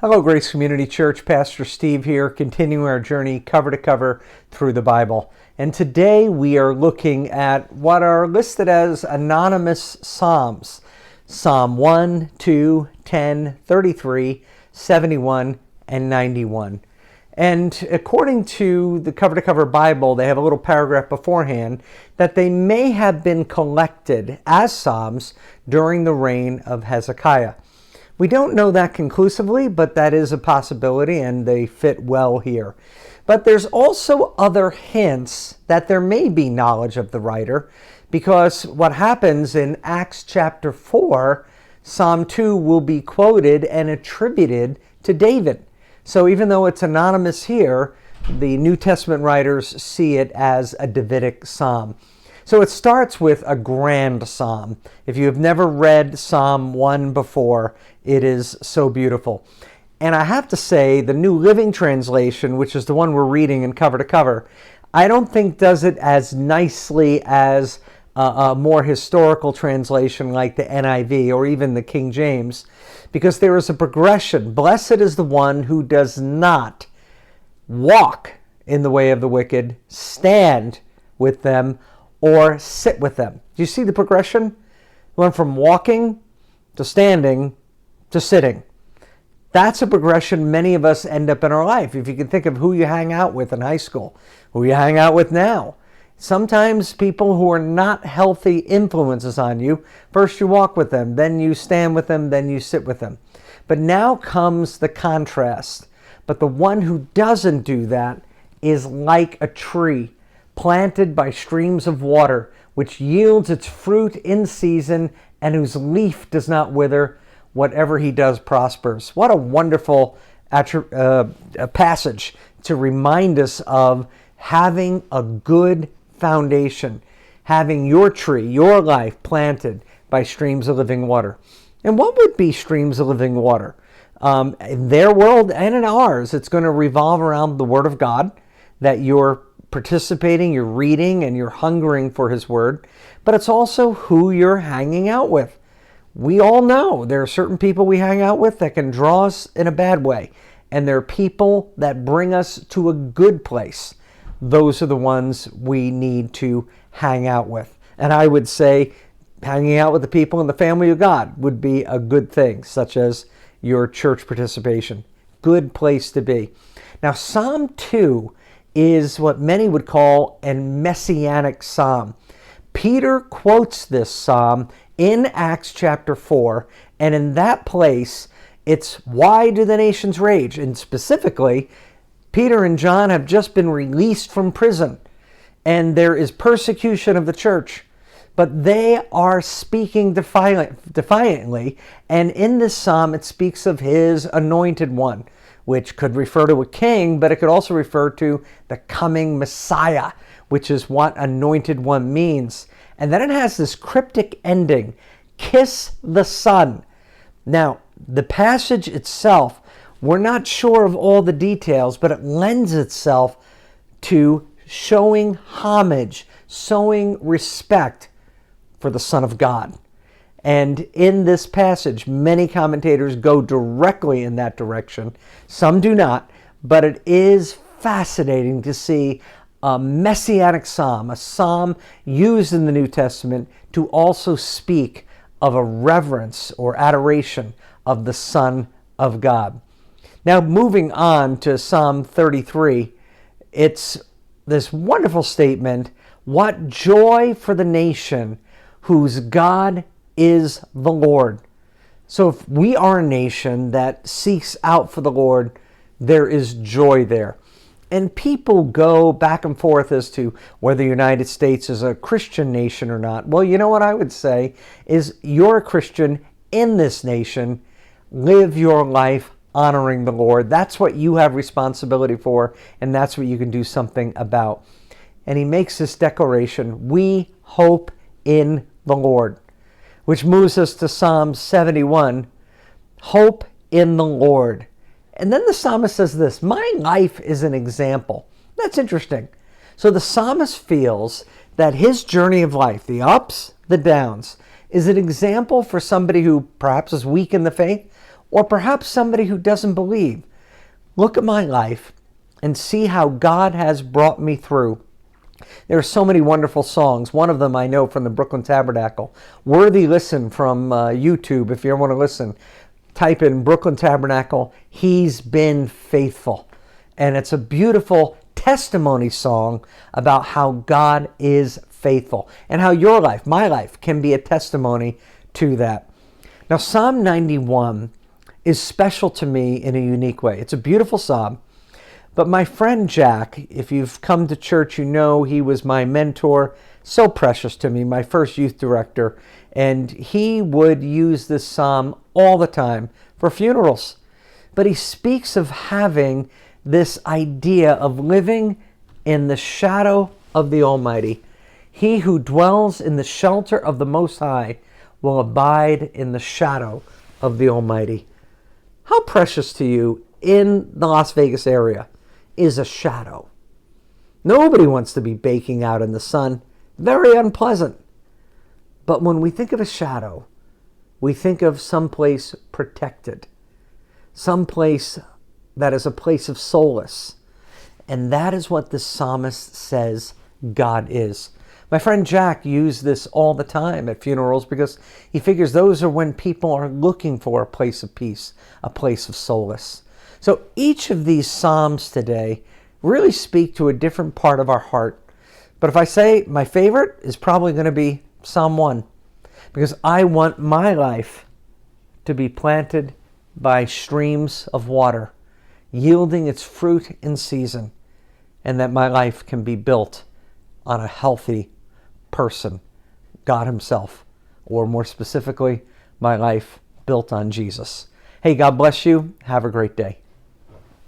Hello, Grace Community Church. Pastor Steve here, continuing our journey cover to cover through the Bible. And today we are looking at what are listed as anonymous Psalms. Psalm 1, 2, 10, 33, 71, and 91. And according to the cover to cover Bible, they have a little paragraph beforehand that they may have been collected as Psalms during the reign of Hezekiah. We don't know that conclusively, but that is a possibility, and they fit well here. But there's also other hints that there may be knowledge of the writer, because what happens in Acts chapter 4, Psalm 2 will be quoted and attributed to David. So even though it's anonymous here, the New Testament writers see it as a Davidic psalm. So it starts with a grand psalm. If you have never read Psalm 1 before, it is so beautiful. And I have to say, the New Living Translation, which is the one we're reading in cover to cover, I don't think does it as nicely as a more historical translation like the NIV or even the King James, because there is a progression. Blessed is the one who does not walk in the way of the wicked, stand with them, or sit with them. Do you see the progression? Went from walking to standing to sitting. That's a progression many of us end up in our life. If you can think of who you hang out with in high school, who you hang out with now. Sometimes people who are not healthy influences on you, first you walk with them, then you stand with them, then you sit with them. But now comes the contrast. But the one who doesn't do that is like a tree planted by streams of water, which yields its fruit in season and whose leaf does not wither. Whatever he does prospers. What a wonderful passage to remind us of having a good foundation, having your tree, your life planted by streams of living water. And what would be streams of living water? In their world and in ours, it's going to revolve around the Word of God, that you're participating, you're reading, and you're hungering for His Word. But it's also who you're hanging out with. We all know there are certain people we hang out with that can draw us in a bad way. And there are people that bring us to a good place. Those are the ones we need to hang out with. And I would say hanging out with the people in the family of God would be a good thing, such as your church participation. Good place to be. Now, Psalm 2 is what many would call a messianic psalm. Peter quotes this psalm in Acts chapter 4, and in that place, it's why do the nations rage? And specifically, Peter and John have just been released from prison, and there is persecution of the church. But they are speaking defiantly, and in this psalm, it speaks of His anointed one, which could refer to a king, but it could also refer to the coming Messiah, which is what anointed one means. And then it has this cryptic ending, kiss the Son. Now, the passage itself, we're not sure of all the details, but it lends itself to showing homage, showing respect for the Son of God. And in this passage, many commentators go directly in that direction. Some do not, but it is fascinating to see a messianic psalm, a psalm used in the New Testament to also speak of a reverence or adoration of the Son of God. Now, moving on to Psalm 33, it's this wonderful statement, what joy for the nation whose God is the Lord. So if we are a nation that seeks out for the Lord, there is joy there. And people go back and forth as to whether the United States is a Christian nation or not. Well, you know what I would say is you're a Christian in this nation. Live your life honoring the Lord. That's what you have responsibility for, and that's what you can do something about. And he makes this declaration, we hope in the Lord, which moves us to Psalm 71, hope in the Lord. And then the psalmist says this, my life is an example. That's interesting. So the psalmist feels that his journey of life, the ups, the downs, is an example for somebody who perhaps is weak in the faith Or perhaps somebody who doesn't believe. Look at my life and see how God has brought me through. There are so many wonderful songs. One of them I know from the Brooklyn Tabernacle. Worthy Listen from YouTube, if you ever want to listen. Type in Brooklyn Tabernacle, He's Been Faithful. And it's a beautiful testimony song about how God is faithful and how your life, my life, can be a testimony to that. Now, Psalm 91 is special to me in a unique way. It's a beautiful psalm. But my friend Jack, if you've come to church, you know he was my mentor, so precious to me, my first youth director. And he would use this psalm all the time for funerals. But he speaks of having this idea of living in the shadow of the Almighty. He who dwells in the shelter of the Most High will abide in the shadow of the Almighty. How precious to you in the Las Vegas area is a shadow? Nobody wants to be baking out in the sun. Very unpleasant. But when we think of a shadow, we think of someplace protected, someplace that is a place of solace. And that is what the psalmist says God is. My friend Jack used this all the time at funerals because he figures those are when people are looking for a place of peace, a place of solace. So each of these psalms today really speak to a different part of our heart. But if I say my favorite is probably going to be Psalm 1, because I want my life to be planted by streams of water, yielding its fruit in season, and that my life can be built on a healthy person, God Himself, or more specifically, my life built on Jesus. Hey, God bless you. Have a great day.